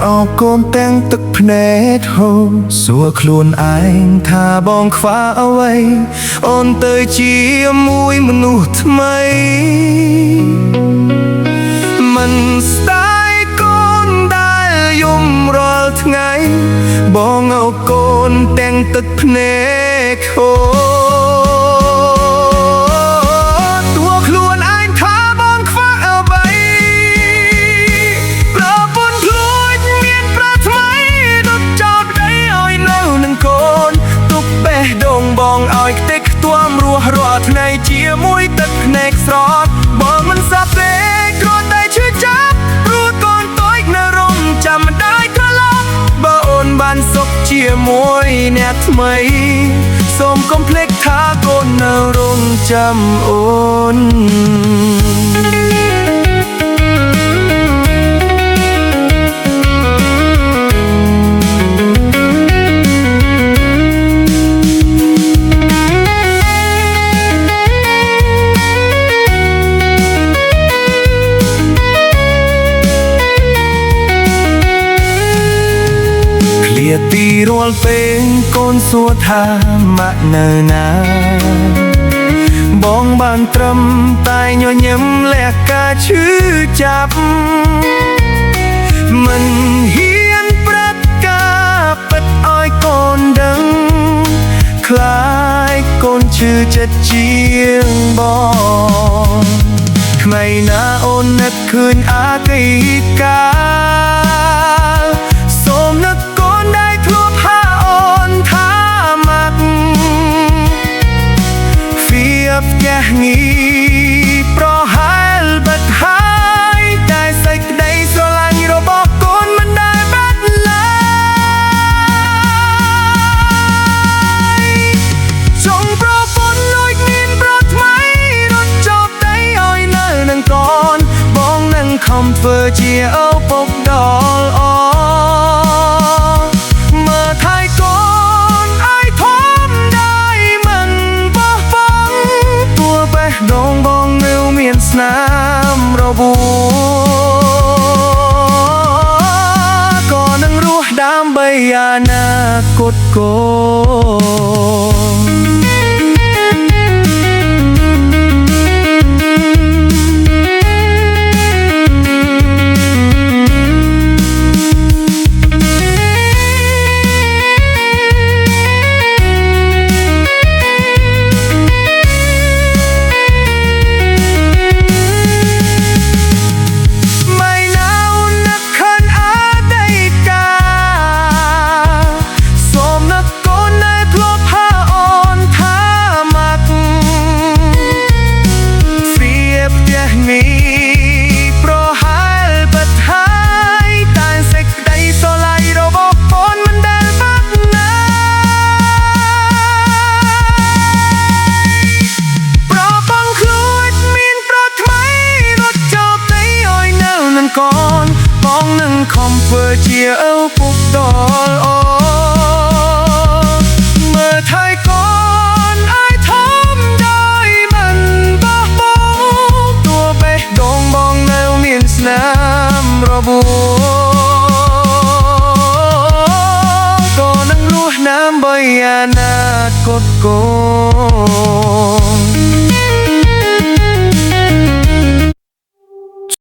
អោកូនទាំងទឹកភ្នែកហូរសួរខ្លួនឯងថាបងខ្វះអ្វីអូនទៅជាមួយមនុស្សថ្មីមិនស្ដាយកូនដែលយំរាល់ថ្ងៃបងអោកូនទាំងទឹកភ្នែកហូរបងឲ្យខ្ទេចខ្ទាំរស់រាល់ថ្ងៃជាមួយទឹកភ្នែកស្រស់បងមិនសាប់ទេគ្រាន់តែឈឺចាប់ព្រោះកូនតូចនៅរំចាំមិនได้ត្រឡប់បើអូនបានសុខជាមួយអ្នកថ្មីសូមកុំភ្លេចថាកូននៅរំចាំអូនទីរាល់ពេលកូនសួរថាម៉ាក់នៅណាបងបានត្រឹមតែញញឹមលះការឈឺចាប់មិនហ៊ានប្រាប់ការពិតឲ្យកូនដឹងខ្លាចកូនឈឺចិត្តជាងបងថ្មីណាអូននឹកឃើញអាកីកាសូមនឹកផ្ទះងារប្រហែលបាត់ហើយតែសេចក្តីស្រឡាញ់របស់កូនមិនដែលបាត់ឡើយចង់ប្រពន្ធលួចមានប្រថ្មីរត់ចោលដីឲ្យនៅនឹងកូនបងនឹងខំធ្វើជាឪពុកដល់អស្នាមរបួរក៏នឹងរស់ដើម្បីអនាគតកូនបងនឹងខំធ្វើជាឪពុកដល់អូមើលថែកូនឲ្យធំដោយមិនបោះបង់ទោះបេះដូងបងនៅមានស្នាមរបួរក៏នឹងរស់ដើម្បីអនាគតកូន